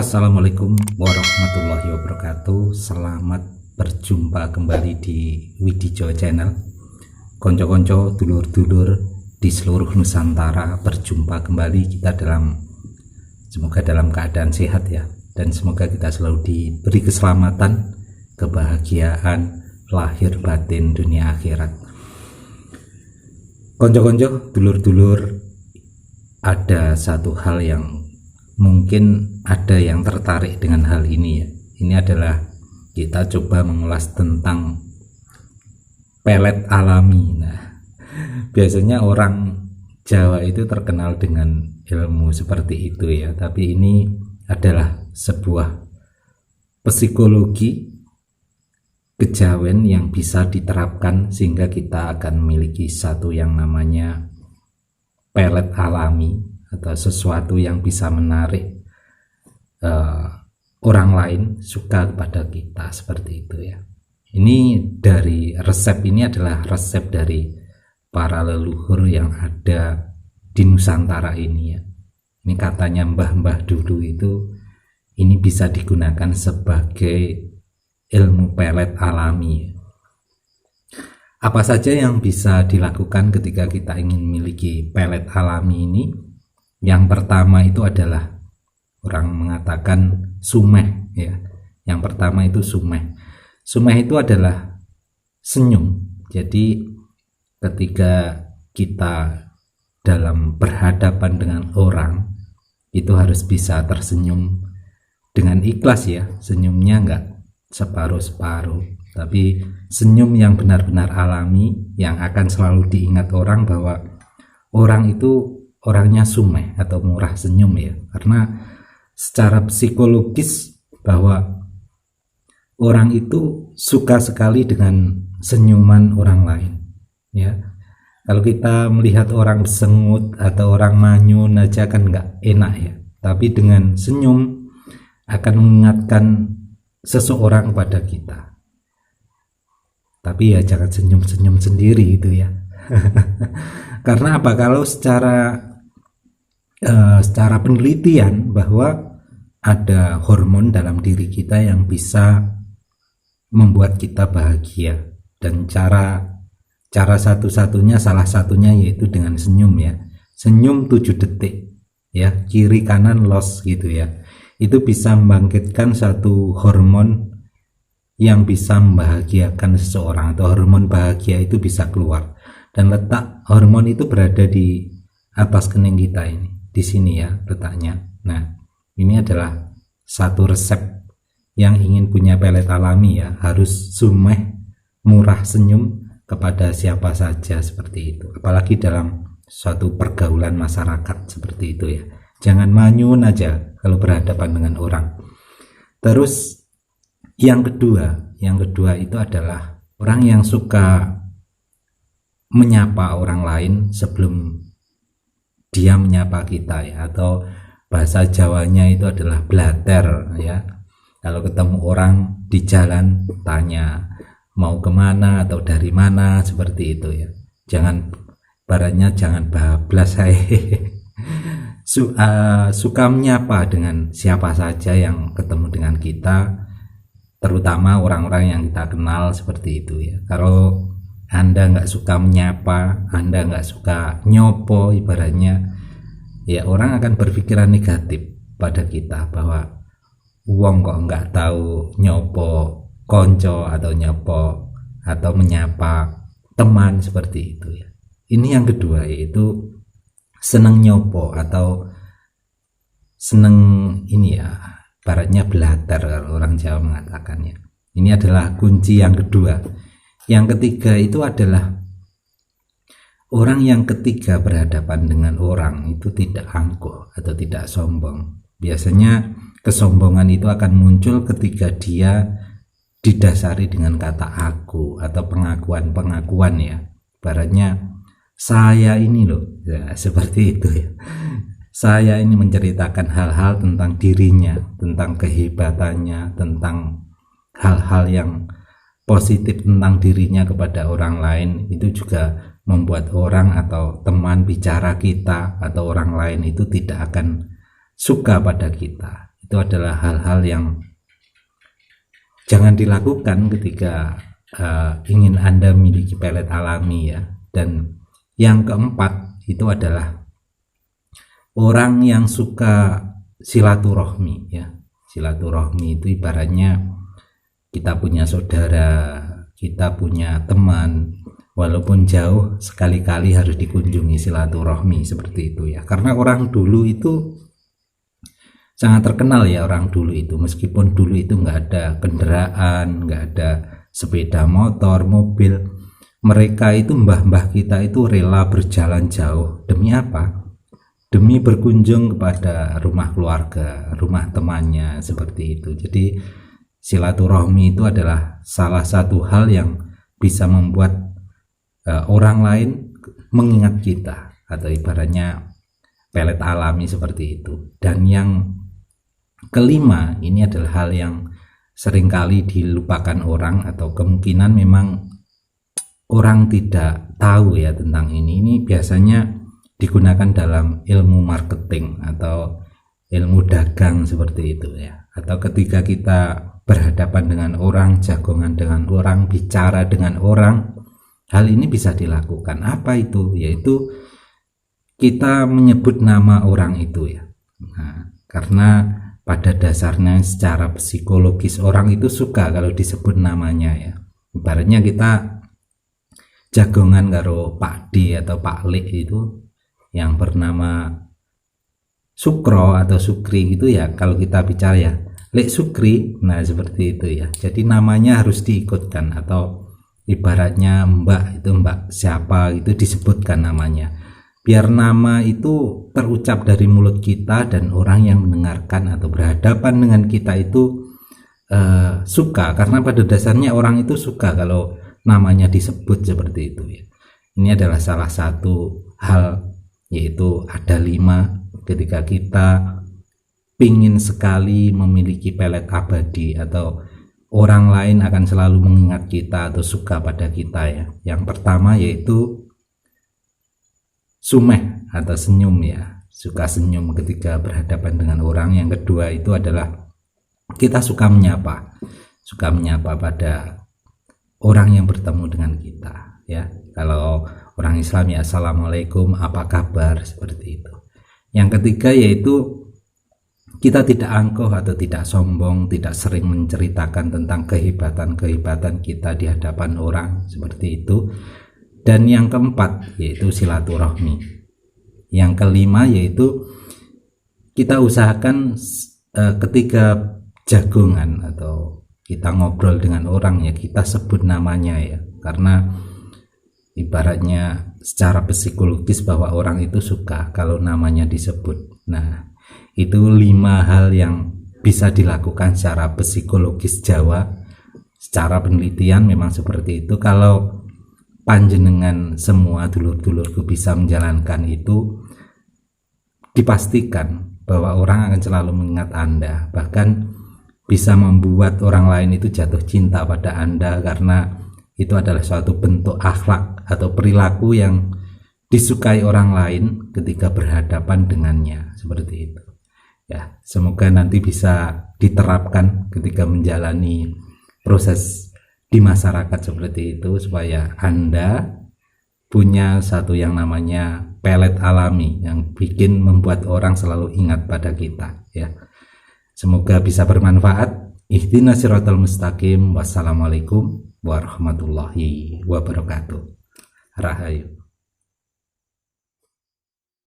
Assalamualaikum warahmatullahi wabarakatuh. Selamat berjumpa kembali di Widijo Channel. Konco-konco, dulur-dulur di seluruh Nusantara, berjumpa kembali kita semoga dalam keadaan sehat ya, dan semoga kita selalu diberi keselamatan, kebahagiaan lahir batin dunia akhirat. Konco-konco, dulur-dulur, ada satu hal yang mungkin ada yang tertarik dengan hal ini ya. Ini adalah kita coba mengulas tentang pelet alami. Nah, biasanya orang Jawa itu terkenal dengan ilmu seperti itu ya, tapi ini adalah sebuah psikologi kejawen yang bisa diterapkan sehingga kita akan memiliki satu yang namanya pelet alami, atau sesuatu yang bisa menarik orang lain suka kepada kita, seperti itu ya. Ini dari resep, ini adalah resep dari para leluhur yang ada di Nusantara ini ya. Ini katanya mbah-mbah dulu itu ini bisa digunakan sebagai ilmu pelet alami ya. Apa saja yang bisa dilakukan ketika kita ingin memiliki pelet alami ini? Yang pertama itu adalah, orang mengatakan sumeh ya. Yang pertama itu sumeh. Sumeh itu adalah senyum. Jadi ketika kita dalam berhadapan dengan orang itu harus bisa tersenyum dengan ikhlas ya. Senyumnya enggak separuh-separuh, tapi senyum yang benar-benar alami, yang akan selalu diingat orang bahwa orang itu orangnya sumeh atau murah senyum ya. Karena secara psikologis bahwa orang itu suka sekali dengan senyuman orang lain ya. Kalau kita melihat orang sengut atau orang manyun aja kan nggak enak ya, tapi dengan senyum akan mengingatkan seseorang kepada kita. Tapi ya jangan senyum-senyum sendiri itu ya. Karena apa? Kalau secara penelitian bahwa ada hormon dalam diri kita yang bisa membuat kita bahagia, dan cara satu-satunya, salah satunya yaitu dengan senyum ya. Senyum 7 detik ya, kiri kanan los gitu ya. Itu bisa membangkitkan satu hormon yang bisa membahagiakan seseorang, atau hormon bahagia itu bisa keluar, dan letak hormon itu berada di atas kening kita ini, di sini ya letaknya. Nah, ini adalah satu resep yang ingin punya pelet alami ya, harus sumeh, murah senyum kepada siapa saja, seperti itu. Apalagi dalam suatu pergaulan masyarakat seperti itu ya. Jangan manyun aja kalau berhadapan dengan orang. Terus yang kedua itu adalah orang yang suka menyapa orang lain sebelum dia menyapa kita ya, atau bahasa Jawanya itu adalah blater ya. Kalau ketemu orang di jalan tanya mau kemana atau dari mana, seperti itu ya. Jangan, baratnya jangan bablas suka menyapa dengan siapa saja yang ketemu dengan kita, terutama orang-orang yang kita kenal, seperti itu ya. Kalau Anda nggak suka menyapa, Anda nggak suka nyopo ibaratnya ya, orang akan berpikiran negatif pada kita bahwa wong kok nggak tahu nyopo konco atau nyopo atau menyapa teman, seperti itu ya. Ini yang kedua, yaitu seneng nyopo atau seneng ini ya, baratnya belatar kalau orang Jawa mengatakannya. Ini adalah kunci yang kedua. Yang ketiga itu adalah orang yang ketika berhadapan dengan orang itu tidak angkuh atau tidak sombong. Biasanya kesombongan itu akan muncul ketika dia didasari dengan kata aku atau pengakuan ya. Baratnya saya ini loh ya, seperti itu ya. Saya ini menceritakan hal-hal tentang dirinya, tentang kehebatannya, tentang hal-hal yang positif tentang dirinya kepada orang lain. Itu juga membuat orang atau teman bicara kita atau orang lain itu tidak akan suka pada kita. itu adalah hal-hal yang jangan dilakukan ketika ingin Anda memiliki pelet alami ya. Dan yang keempat itu adalah orang yang suka silaturahmi ya. Silaturahmi itu ibaratnya kita punya saudara, kita punya teman, walaupun jauh sekali-kali harus dikunjungi, silaturahmi seperti itu ya. Karena orang dulu itu sangat terkenal ya, orang dulu itu meskipun dulu itu nggak ada kendaraan, nggak ada sepeda motor, mobil, mereka itu mbah-mbah kita itu rela berjalan jauh demi apa? Demi berkunjung kepada rumah keluarga, rumah temannya, seperti itu. Jadi silaturahmi itu adalah salah satu hal yang bisa membuat orang lain mengingat kita, atau ibaratnya pelet alami seperti itu. Dan yang kelima, ini adalah hal yang seringkali dilupakan orang, atau kemungkinan memang orang tidak tahu ya tentang ini. Ini biasanya digunakan dalam ilmu marketing atau ilmu dagang seperti itu ya. Atau ketika kita berhadapan dengan orang, jagongan dengan orang, bicara dengan orang, hal ini bisa dilakukan. Apa itu? Yaitu kita menyebut nama orang itu ya. Nah, karena pada dasarnya secara psikologis orang itu suka kalau disebut namanya ya. Ibaratnya kita jagongan karo Pak D atau Pak Lek itu yang bernama Sukro atau Sukri gitu ya, kalau kita bicara ya Lek Sukri, nah seperti itu ya. Jadi namanya harus diikutkan, atau ibaratnya Mbak itu Mbak siapa itu disebutkan namanya, biar nama itu terucap dari mulut kita dan orang yang mendengarkan atau berhadapan dengan kita itu suka, karena pada dasarnya orang itu suka kalau namanya disebut seperti itu ya. Ini adalah salah satu hal, yaitu ada 5 ketika kita pingin sekali memiliki pelet abadi, atau orang lain akan selalu mengingat kita atau suka pada kita ya. Yang pertama yaitu sumeh atau senyum ya, suka senyum ketika berhadapan dengan orang. Yang kedua itu adalah kita suka menyapa pada orang yang bertemu dengan kita ya. Kalau orang Islam ya assalamualaikum, apa kabar, seperti itu. Yang ketiga yaitu kita tidak angkuh atau tidak sombong, tidak sering menceritakan tentang kehebatan kita di hadapan orang, seperti itu. Dan yang keempat yaitu silaturahmi. Yang kelima yaitu kita usahakan ketika jagongan atau kita ngobrol dengan orang ya, kita sebut namanya ya, karena ibaratnya secara psikologis bahwa orang itu suka kalau namanya disebut. Nah, itu 5 hal yang bisa dilakukan secara psikologis Jawa. Secara penelitian memang seperti itu. Kalau panjenengan semua dulur-dulurku bisa menjalankan itu, dipastikan bahwa orang akan selalu mengingat Anda, bahkan bisa membuat orang lain itu jatuh cinta pada Anda, karena itu adalah suatu bentuk akhlak atau perilaku yang disukai orang lain ketika berhadapan dengannya, seperti itu ya. Semoga nanti bisa diterapkan ketika menjalani proses di masyarakat seperti itu, supaya Anda punya satu yang namanya pelet alami yang bikin membuat orang selalu ingat pada kita ya. Semoga bisa bermanfaat. Ihdinas siratal mustaqim. Wassalamualaikum warahmatullahi wabarakatuh. Rahayu.